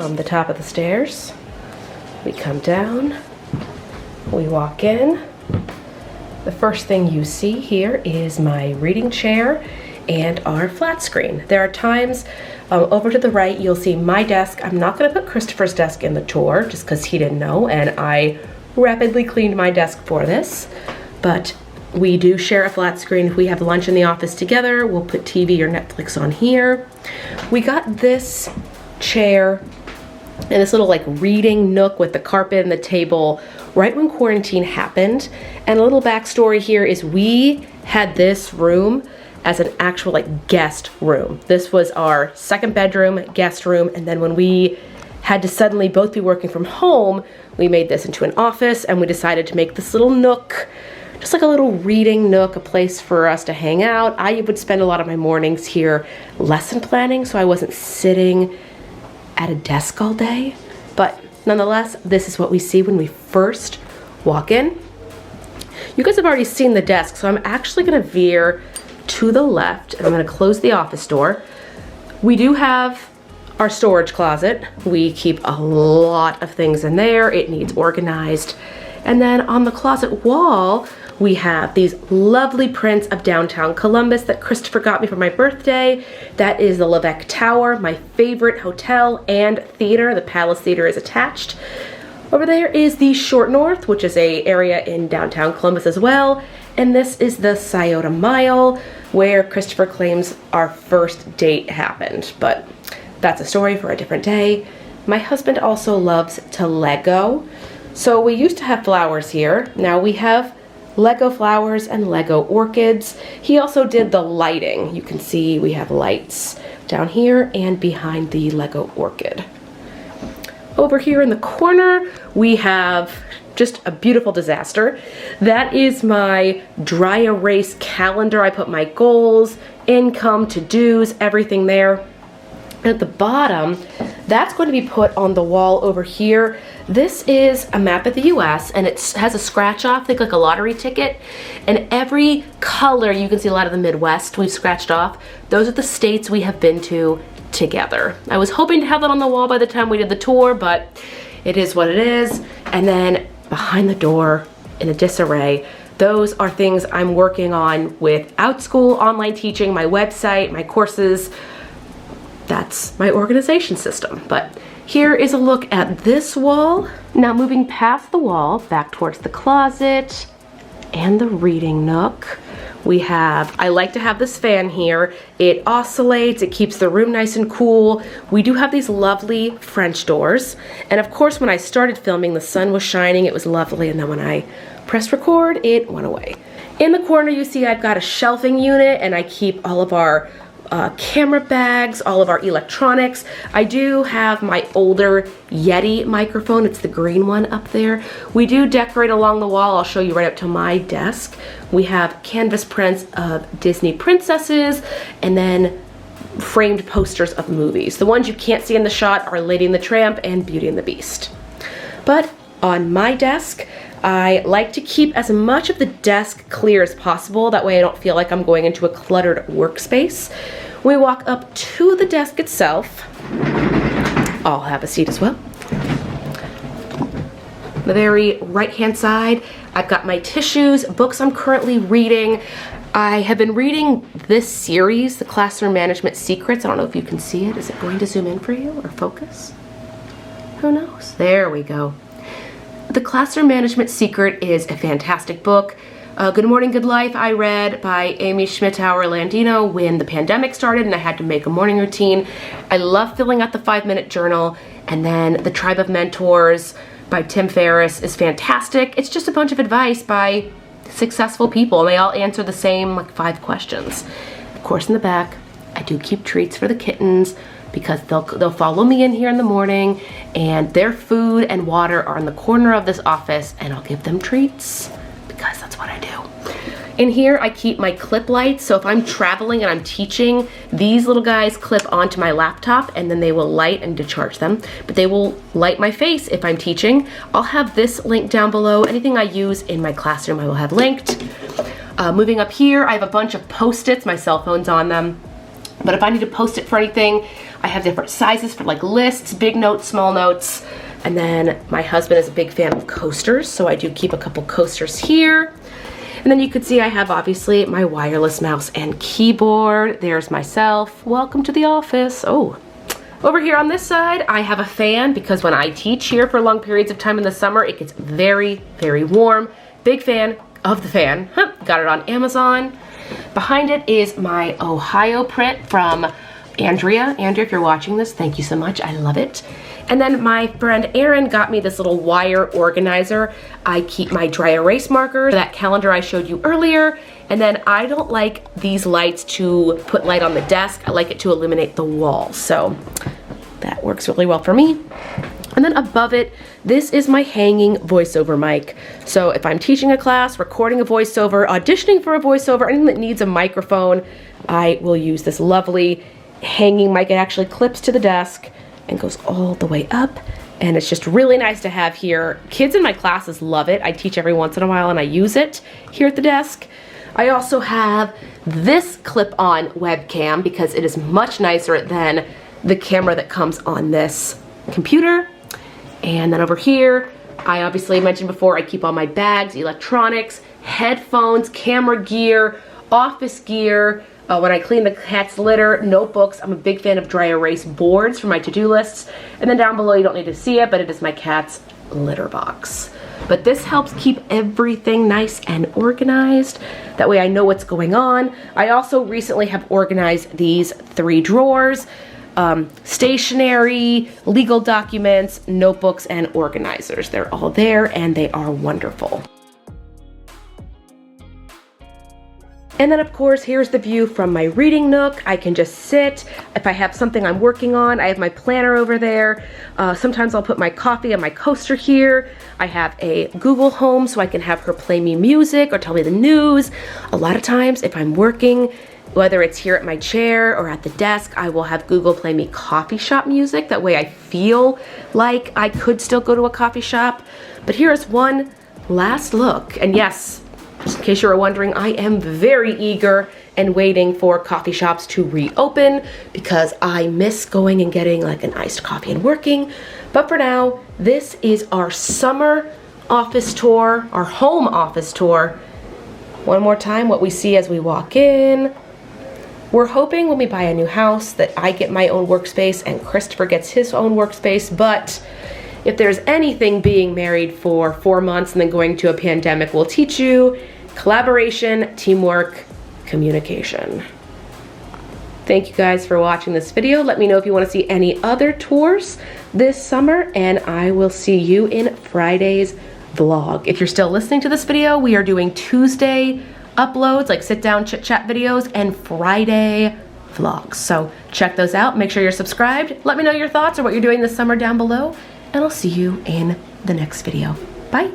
from the top of the stairs. We come down, we walk in. The first thing you see here is my reading chair and our flat screen. There are times over to the right you'll see my desk. I'm not going to put Christopher's desk in the tour just because he didn't know, and I rapidly cleaned my desk for this. But we do share a flat screen. If we have lunch in the office together, we'll put TV or Netflix on here. We got this chair and this little like reading nook with the carpet and the table right when quarantine happened. And a little backstory here is we had this room as an actual like guest room. This was our second bedroom, guest room, and then when we had to suddenly both be working from home, we made this into an office, and we decided to make this little nook, just like a little reading nook, a place for us to hang out. I would spend a lot of my mornings here lesson planning, so I wasn't sitting at a desk all day. But nonetheless, this is what we see when we first walk in. You guys have already seen the desk, so I'm actually gonna veer to the left, and I'm gonna close the office door. We do have our storage closet. We keep a lot of things in there. It needs organized. And then on the closet wall, we have these lovely prints of downtown Columbus that Christopher got me for my birthday. That is the VIPKID Tower, my favorite hotel and theater. The Palace Theater is attached. Over there is the Short North, which is an area in downtown Columbus as well. And this is the Scioto Mile, where Christopher claims our first date happened. But that's a story for a different day. My husband also loves to Lego. So we used to have flowers here. Now we have Lego flowers and Lego orchids. He also did the lighting. You can see we have lights down here and behind the Lego orchid. Over here in the corner, we have just a beautiful disaster. That is my dry erase calendar. I put my goals, income, to-dos, everything there. At the bottom, that's going to be put on the wall over here. This is a map of the US, and it has a scratch off, think like a lottery ticket. And every color, you can see a lot of the Midwest we've scratched off. Those are the states we have been to together. I was hoping to have that on the wall by the time we did the tour, but it is what it is. And then behind the door in a disarray, those are things I'm working on with Outschool, online teaching, my website, my courses. That's my organization system. But here is a look at this wall. Now moving past the wall, back towards the closet and the reading nook. We have, I like to have this fan here. It oscillates, it keeps the room nice and cool. We do have these lovely French doors. And of course, when I started filming, the sun was shining, it was lovely. And then when I pressed record, it went away. In the corner, you see I've got a shelving unit, and I keep all of our camera bags, all of our electronics. I do have my older Yeti microphone. It's the green one up there. We do decorate along the wall. I'll show you right up to my desk. We have canvas prints of Disney princesses and then framed posters of movies. The ones you can't see in the shot are Lady and the Tramp and Beauty and the Beast. But on my desk, I like to keep as much of the desk clear as possible. That way I don't feel like I'm going into a cluttered workspace. We walk up to the desk itself. I'll have a seat as well. The very right-hand side, I've got my tissues, books I'm currently reading. I have been reading this series, The Classroom Management Secrets. I don't know if you can see it. Is it going to zoom in for you or focus? Who knows? There we go. The Classroom Management Secret is a fantastic book. Good Morning, Good Life I read by Amy Schmittauer-Landino when the pandemic started and I had to make a morning routine. I love filling out the 5-minute journal. And then The Tribe of Mentors by Tim Ferriss is fantastic. It's just a bunch of advice by successful people, and they all answer the same like 5 questions. Of course, in the back, I do keep treats for the kittens because they'll follow me in here in the morning, and their food and water are in the corner of this office, and I'll give them treats because that's what I do. In here, I keep my clip lights, so if I'm traveling and I'm teaching, these little guys clip onto my laptop and then they will light and decharge them, but they will light my face if I'm teaching. I'll have this linked down below. Anything I use in my classroom, I will have linked. Moving up here, I have a bunch of Post-its, my cell phone's on them. But if I need to post it for anything, I have different sizes for like lists, big notes, small notes. And then my husband is a big fan of coasters, so I do keep a couple coasters here. And then you can see I have obviously my wireless mouse and keyboard. There's myself. Welcome to the office. Oh, over here on this side, I have a fan because when I teach here for long periods of time in the summer, it gets very, very warm. Big fan of the fan. Got it on Amazon. Behind it is my Ohio print from Andrea. Andrea, if you're watching this, thank you so much. I love it. And then my friend Erin got me this little wire organizer. I keep my dry erase markers, that calendar I showed you earlier. And then I don't like these lights to put light on the desk. I like it to illuminate the wall. So that works really well for me. And then above it, this is my hanging voiceover mic. So if I'm teaching a class, recording a voiceover, auditioning for a voiceover, anything that needs a microphone, I will use this lovely hanging mic. It actually clips to the desk and goes all the way up, and it's just really nice to have here. Kids in my classes love it. I teach every once in a while and I use it here at the desk. I also have this clip-on webcam because it is much nicer than the camera that comes on this computer. And then over here, I obviously mentioned before, I keep all my bags, electronics, headphones, camera gear, office gear. When I clean the cat's litter, notebooks. I'm a big fan of dry erase boards for my to-do lists. And then down below, you don't need to see it, but it is my cat's litter box. But this helps keep everything nice and organized. That way I know what's going on. I also recently have organized these 3 drawers. Stationery, legal documents, notebooks, and organizers. They're all there and they are wonderful. And then of course, here's the view from my reading nook. I can just sit. If I have something I'm working on, I have my planner over there. Sometimes I'll put my coffee on my coaster here. I have a Google Home so I can have her play me music or tell me the news. A lot of times if I'm working, whether it's here at my chair or at the desk, I will have Google play me coffee shop music. That way I feel like I could still go to a coffee shop. But here's one last look. And yes, just in case you were wondering, I am very eager and waiting for coffee shops to reopen because I miss going and getting like an iced coffee and working. But for now, this is our summer office tour, our home office tour. One more time, what we see as we walk in. We're hoping when we buy a new house that I get my own workspace and Christopher gets his own workspace, but if there's anything being married for 4 months and then going to a pandemic will teach you, collaboration, teamwork, communication. Thank you guys for watching this video. Let me know if you want to see any other tours this summer, and I will see you in Friday's vlog. If you're still listening to this video, we are doing Tuesday uploads, like sit down chit chat videos, and Friday vlogs. So check those out. Make sure you're subscribed. Let me know your thoughts or what you're doing this summer down below, and I'll see you in the next video. Bye.